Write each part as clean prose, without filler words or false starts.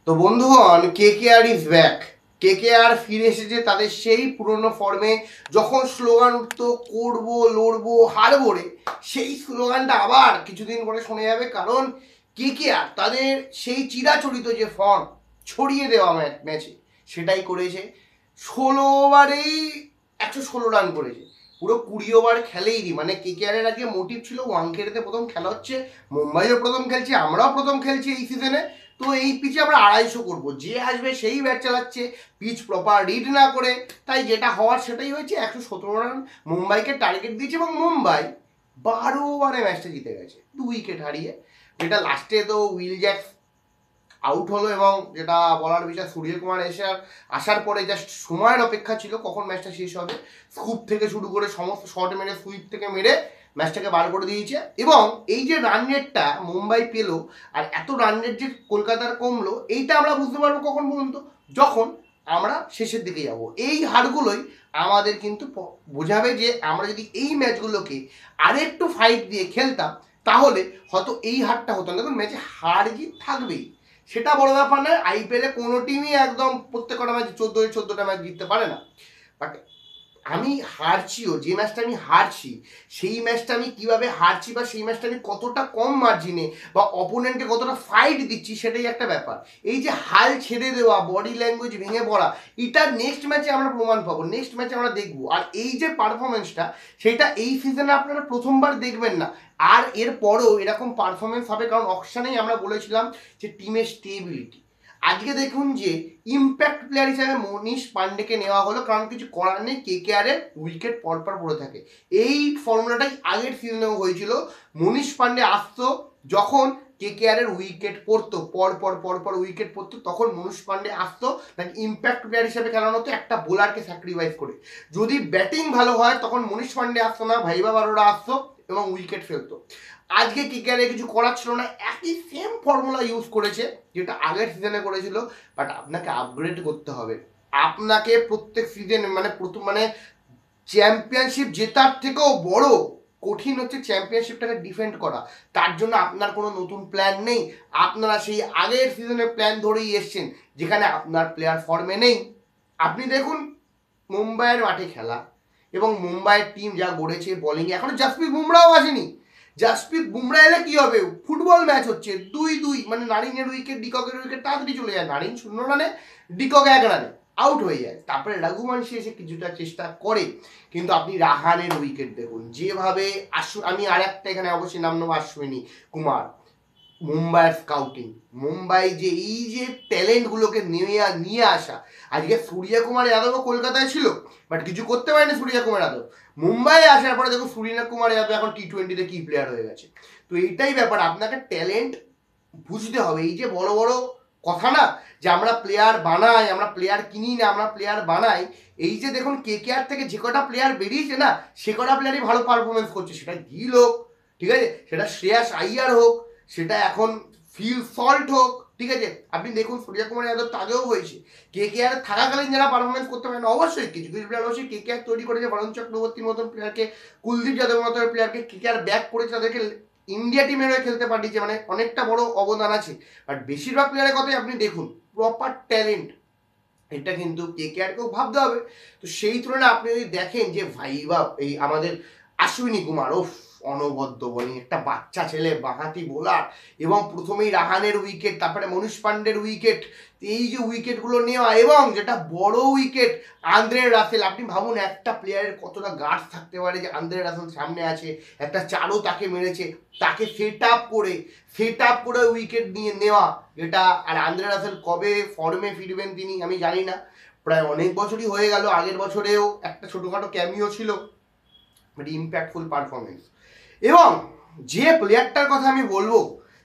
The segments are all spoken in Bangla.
তো বন্ধুগণ, কেকেআর ইজ ব্যাক। কেকেআর ফিরে এসেছে তাদের সেই পুরনো ফর্মে। যখন স্লোগান উঠতো করবো লড়বো হারবো রে, সেই স্লোগানটা আবার কিছুদিন পরে শোনা যাবে। কারণ কেকেআর তাদের সেই চিরাচরিত যে ফর্ম ছড়িয়ে দেওয়া ম্যাচে সেটাই করেছে। 16 ওভারেই 116 রান করেছে। পুরো 20 ওভার খেলেইনি। মানে কেকেআরের আজকে মোটিভ ছিল ওয়াংখেড়েতে প্রথম খেলা হচ্ছে, মুম্বাইও প্রথম খেলছে, আমরাও প্রথম খেলছি এই সিজনে। তো এই পিচে আমরা 250 করবো, যে আসবে সেই ব্যাট চালাচ্ছে, পিচ প্রপার রিড না করে। তাই যেটা হওয়ার সেটাই হয়েছে। 117 রান মুম্বাইকে টার্গেট দিয়েছে এবং মুম্বাই 12 ওভারে ম্যাচটা জিতে গেছে 2 উইকেট হারিয়ে। যেটা লাস্টে তো উইল জ্যাক্স আউট হলো এবং যেটা বলার বিষয়, সূর্যকুমার আসার পরে জাস্ট সময়ের অপেক্ষা ছিল কখন ম্যাচটা শেষ হবে। স্কুপ থেকে শুরু করে সমস্ত শট মেরে, সুইপ থেকে মেরে ম্যাচটাকে বার করে দিয়েছে। এবং এই যে রান রেটটা মুম্বাই পেলো আর এত রান রেট যে কলকাতার কমলো, এইটা আমরা বুঝতে পারবো কখন বলুন তো, যখন আমরা শেষের দিকে যাব। এই হারগুলোই আমাদের কিন্তু বোঝাবে যে আমরা যদি এই ম্যাচগুলোকে আরেকটু ফাইট দিয়ে খেলতাম তাহলে হয়তো এই হারটা হতো না। দেখুন, ম্যাচে হার জিত থাকবেই, সেটা বড় ব্যাপার নয়। আইপিএলে কোনো টিমই একদম প্রত্যেকটা ম্যাচ 14টা ম্যাচ জিততে পারে না। বাট আমি হারছিও, যে ম্যাচটা আমি হারছি সেই ম্যাচটা আমি কিভাবে হারছি বা সেই ম্যাচটা আমি কতটা কম মার্জিনে বা অপোনেন্টকে কতটা ফাইট দিচ্ছি, সেটাই একটা ব্যাপার। এই যে হাল ছেড়ে দেওয়া, বডি ল্যাঙ্গুয়েজ ভেঙে পড়া, এটা নেক্সট ম্যাচে আমরা প্রমাণ পাবো, নেক্সট ম্যাচে আমরা দেখবো। আর এই যে পারফরমেন্সটা, সেটা এই সিজনে আপনারা প্রথমবার দেখবেন না, আর এর পরেও এরকম পারফরমেন্স হবে। কারণ অকশানেই আমরা বলেছিলাম যে টিমের স্টেবিলিটি। আজকে দেখুন যে ইম্প্যাক্ট প্লেয়ার হিসেবে মনীষ পান্ডেকে নেওয়া হলো, কারণ কিছু করার নেই, কেকেআরের উইকেট পরপর পড়ে থাকে। এই ফর্মুলাটাই আগের সিজনেও হয়েছিল। মনীষ পান্ডে আসতো যখন কেকেআরের উইকেট পড়তো, পর উইকেট পড়তো, তখন মনীষ পান্ডে আসতো, তাকে ইম্প্যাক্ট প্লেয়ার হিসেবে খেলানো হতো একটা বোলারকে স্যাক্রিফাইস করে। যদি ব্যাটিং ভালো হয় তখন মনীষ পান্ডে আসতো না, ভাইবা বারোরা আসতো এবং উইকেট ফেলতো। আজকে কেকেআরে কিছু করার ছিল না, একই সেম ফর্মুলা ইউজ করেছে যেটা আগের সিজনে করেছিল। বাট আপনাকে আপগ্রেড করতে হবে। আপনাকে প্রত্যেক সিজন মানে চ্যাম্পিয়নশিপ জেতার থেকেও বড় কঠিন হচ্ছে চ্যাম্পিয়নশিপটাকে ডিফেন্ড করা। তার জন্য আপনার কোনো নতুন প্ল্যান নেই। আপনারা সেই আগের সিজনের প্ল্যান ধরেই এসছেন, যেখানে আপনার প্লেয়ার ফর্মে নেই। আপনি দেখুন মুম্বাইয়ের মাঠে খেলা এবং মুম্বাইয়ের টিম যা গড়েছে বোলিংয়ে, এখনো জাসপ্রীত বুমরাও আসেনি। জাসপ্রীত বুমরা এলে কি হবে? ফুটবল ম্যাচ হচ্ছে 2-2, মানে নারিনের উইকেট, ডিককের উইকেট তাড়াতাড়ি চলে যায়। নারিন 0 রানে, ডিকক 1 রানে আউট হয়ে যায়। তারপরে রঘুবংশী এসে কিছুটা চেষ্টা করে, কিন্তু আপনি রাহানের উইকেট দেখুন যেভাবে। আমি আর একটা এখানে অবশ্যই নাম নেবো, অশ্বিনী কুমার। মুম্বাইয়ের স্কাউটিং, মুম্বাই যে এই যে ট্যালেন্টগুলোকে নিয়ে আসা। আজকে সূর্যকুমার যাদবও কলকাতায় ছিল, বাট কিছু করতে পারেনি সূর্যকুমার যাদব। মুম্বাই আসার পরে দেখো সূর্যকুমার যাদব এখন টি20তে কি প্লেয়ার হয়ে গেছে। তো এইটাই ব্যাপার, আপনাকে ট্যালেন্ট বুঝতে হবে। এই যে বড় বড় কথা না, যে আমরা প্লেয়ার বানাই, আমরা প্লেয়ার কিনি না, আমরা প্লেয়ার বানাই। এই যে দেখুন কেকেআর থেকে যে কটা প্লেয়ার বেরিয়েছে না, সে কটা প্লেয়ারই ভালো পারফরমেন্স করছে। সেটা গিল হোক, ঠিক আছে, সেটা শ্রেয়াস আইয়ার হোক, সেটা এখন ফিল সল্ট হোক, ঠিক আছে। আপনি দেখুন সূর্যকুমার যাদব তো আগেও হয়েছে। কেকেআর থাকাকালীন যারা পারফরমেন্স করতে পারেন, অবশ্যই কিছু কিছু প্লেয়ার অবশ্যই কেকেআর তৈরি করেছে। বরুণ চক্রবর্তীর মতন প্লেয়ারকে, কুলদীপ যাদবের মতন প্লেয়ারকে কেকেআর ব্যাক করেছে, তাদেরকে ইন্ডিয়া টিমের হয়ে খেলতে পাঠিয়েছে। মানে অনেকটা বড় অবদান আছে। বাট বেশিরভাগ প্লেয়ারের কথাই আপনি দেখুন, প্রপার ট্যালেন্ট, এটা কিন্তু কেকেআরকেও ভাবতে হবে। তো সেই তুলনায় আপনি যদি দেখেন যে ভাইবা, এই আমাদের অশ্বিনী কুমার, ও অনবদ্য বোলিং, একটা বাচ্চা ছেলে, বাঁহাতি বোলার, এবং প্রথমেই রাহানের উইকেট, তারপরে মনীষ পান্ডের উইকেট, এই যে উইকেটগুলো নেওয়া, এবং যেটা বড় উইকেট আন্দ্রে রাসেল। আপনি ভাবুন একটা প্লেয়ারের কতটা গার্ডস থাকতে পারে, যে আন্দ্রে রাসেল সামনে আছে, একটা চারও তাকে মেরেছে, তাকে সেট আপ করে উইকেট নিয়ে নেওয়া যেটা। আর আন্দ্রে রাসেল কবে ফর্মে ফিরবেন তিনি আমি জানি না, প্রায় অনেক বছরই হয়ে গেল। আগের বছরেও একটা ছোটোখাটো ক্যামিও ছিল, বাট ইম্প্যাক্টফুল পারফরমেন্স। এবং যে প্লেয়ারটার কথা আমি বলবো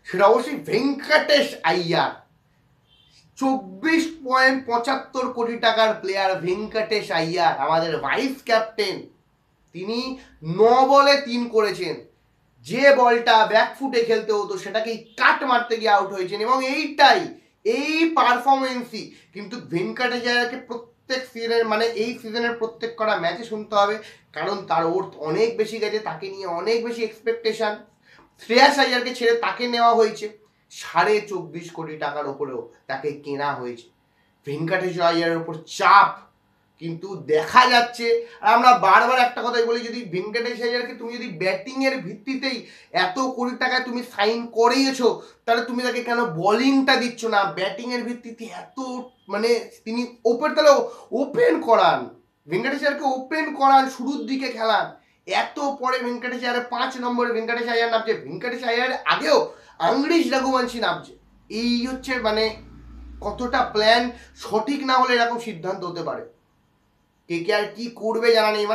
সেটা অবশ্যই ভেঙ্কটেশ আইয়ার। 24.75 কোটি টাকার প্লেয়ার ভেঙ্কটেশ আইয়ার, আমাদের ভাইস ক্যাপ্টেন। তিনি 9 বলে 3 করেছেন। যে বলটা ব্যাকফুটে খেলতে হতো সেটাকেই কাট মারতে গিয়ে আউট হয়েছেন। এবং এই পারফরমেন্সই কিন্তু ভেঙ্কটেশ আইয়ারকে প্রত্যেক সিজনের, মানে এই সিজনের প্রত্যেক কটা ম্যাচে শুনতে হবে, কারণ তার ওর্থ অনেক বেশি গেছে, তাকে নিয়ে অনেক বেশি এক্সপেকটেশন। শ্রেয়াস আইয়ারকে ছেড়ে তাকে নেওয়া হয়েছে, 24.5 কোটি টাকার ওপরেও তাকে কেনা হয়েছে। ভেঙ্কটেশ্বর আইয়ারের ওপর চাপ কিন্তু দেখা যাচ্ছে। আর আমরা বারবার একটা কথাই বলি, যদি ভেঙ্কটেশ আইয়ারকে তুমি যদি ব্যাটিংয়ের ভিত্তিতেই এত কোটি টাকায় তুমি সাইন করিয়েছো, তাহলে তুমি তাকে কেন বোলিংটা দিচ্ছ না? ব্যাটিংয়ের ভিত্তিতে এত মানে তিনি তাহলে ওপেন করান, ভেঙ্কটেশ আইয়ারকে ওপেন করান, শুরুর দিকে খেলান। এত পরে ভেঙ্কটেশ আইয়ারের 5 নম্বরে ভেঙ্কটেশ আইয়ার নামছে, ভেঙ্কটেশ আইয়ারের আগেও আংরিশ রঘুবংশী নামছে। এই হচ্ছে মানে কতটা প্ল্যান সঠিক না হলে এরকম সিদ্ধান্ত হতে পারে। কেকেআর কি করবে জানা নেই,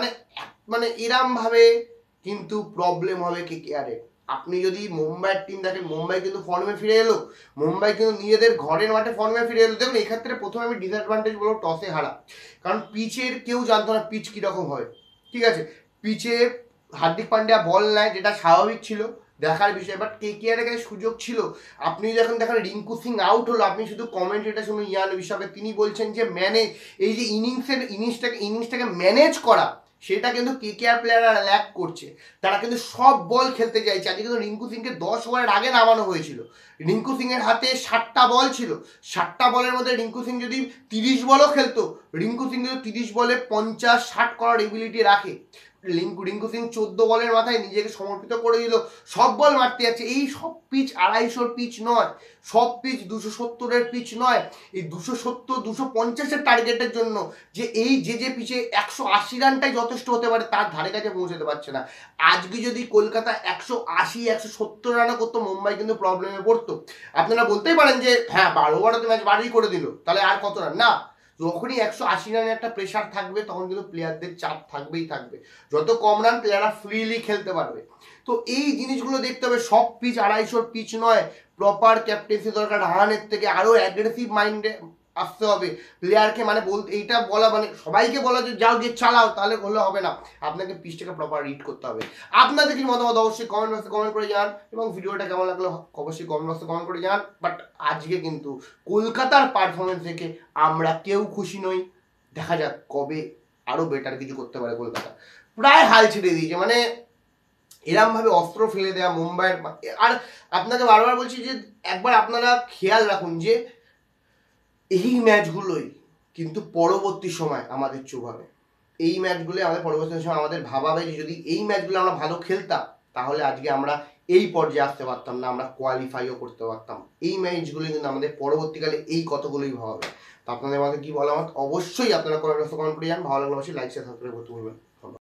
মানে এরম ভাবে কিন্তু প্রবলেম হবে কেকেআরে। আপনি যদি মুম্বাইয়ের টিম দেখেন, মুম্বাই কিন্তু ফর্মে ফিরে এলো, মুম্বাই কিন্তু নিজেদের ঘরের মাঠে ফর্মে ফিরে এলো। দেখুন এক্ষেত্রে প্রথমে আমি ডিসঅ্যাডভান্টেজ বলবো টসে হারা, কারণ পিচের কেউ জানতো না পিচ কীরকম হয়। ঠিক আছে, পিচে হার্দিক পান্ডিয়া বল নেয়, যেটা স্বাভাবিক ছিল, দেখার বিষয়। বাট কেকেআরের কাছে সুযোগ ছিল। আপনি যখন দেখেন রিঙ্কু সিং আউট হলো, আপনি শুধু কমেন্টেটা শুনুন ইয়ান হিসাবে, তিনি বলছেন যে এই যে ইনিংসটাকে ম্যানেজ করা, সেটা কিন্তু কেকেআর প্লেয়াররা ল্যাক করছে। তারা কিন্তু সব বল খেলতে চাইছে। আজকে কিন্তু রিঙ্কু সিংকে 10 ওভারের আগে নামানো হয়েছিল। রিঙ্কু সিংয়ের হাতে 7টা বল ছিল, 7টা বলের মধ্যে রিঙ্কু সিং যদি 30 বলও খেলতো, রিঙ্কু সিং কিন্তু 30 বলে 50-60 করার এবিলিটি রাখে। রিঙ্কু সিং 14 বলের মাথায় নিজেকে সমর্পিত করে দিল, সব বল মারতে যাচ্ছে। এই সব পিচ 250-র পিচ নয়, সব পিচ 270-এর পিচ নয়। এই 270-250-এর টার্গেটের জন্য যে যে পিচে 180 রানটাই যথেষ্ট হতে পারে, তার ধারে কাছে পৌঁছাতে পারছে না। আজকে যদি কলকাতা 180-170 রানও করতো, মুম্বাই কিন্তু প্রবলেমে পড়তো। আপনারা বলতেই পারেন যে হ্যাঁ 12 ওভারে তো ম্যাচ বাড়িয়ে করে দিল, তাহলে আর কত রান? না, যখনই 180 রানের একটা প্রেশার থাকবে, তখন কিন্তু প্লেয়ারদের চাপ থাকবেই থাকবে। যত কম রান প্লেয়াররা ফ্রিলি খেলতে পারবে। তো এই জিনিসগুলো দেখতে হবে। সব পিচ 250-র পিচ নয়, প্রপার ক্যাপ্টেন্সি দরকার। রানের থেকে আরও অ্যাগ্রেসিভ মাইন্ডে আসতে হবে প্লেয়ারকে। মানে বলতে এইটা বলা, মানে সবাইকে বলা যে যাও গিয়ে চালাও, তাহলে হলে হবে না। আপনাকে পিচটাকে প্রপার রিড করতে হবে। আপনাদের কি মতামত অবশ্যই কমেন্ট বক্সে কমেন্ট করে জানান, এবং ভিডিওটা কেমন লাগলো অবশ্যই কমেন্ট বক্সে কমেন্ট করে জানান। বাট আজকে কিন্তু কলকাতার পারফরমেন্স থেকে আমরা কেউ খুশি নই। দেখা যাক কবে আরও বেটার কিছু করতে পারে কলকাতা। প্রায় হাল ছেড়ে দিয়েছে, মানে এরমভাবে অস্ত্র ফেলে দেওয়া মুম্বাইয়ের। আর আপনাকে বারবার বলছি যে একবার আপনারা খেয়াল রাখুন যে এই ম্যাচগুলোই কিন্তু পরবর্তী সময় আমাদের চোভাবে। এই ম্যাচগুলো আমাদের পরবর্তী সময় আমাদের ভাবাবে যে যদি এই ম্যাচগুলো আমরা ভালো খেলতাম, তাহলে আজকে আমরা এই পর্যায়ে আসতে পারতাম না, আমরা কোয়ালিফাইও করতে পারতাম। এই ম্যাচগুলো কিন্তু আমাদের পরবর্তীকালে এই কতগুলোই ভাবাবে। তো আপনাদের মধ্যে কি বলা, অবশ্যই আপনারা কমেন্ট করে জানান। ভালো লাগলে অবশ্যই লাইক শেয়ার সাবস্ক্রাইব করতে ভুলবেন।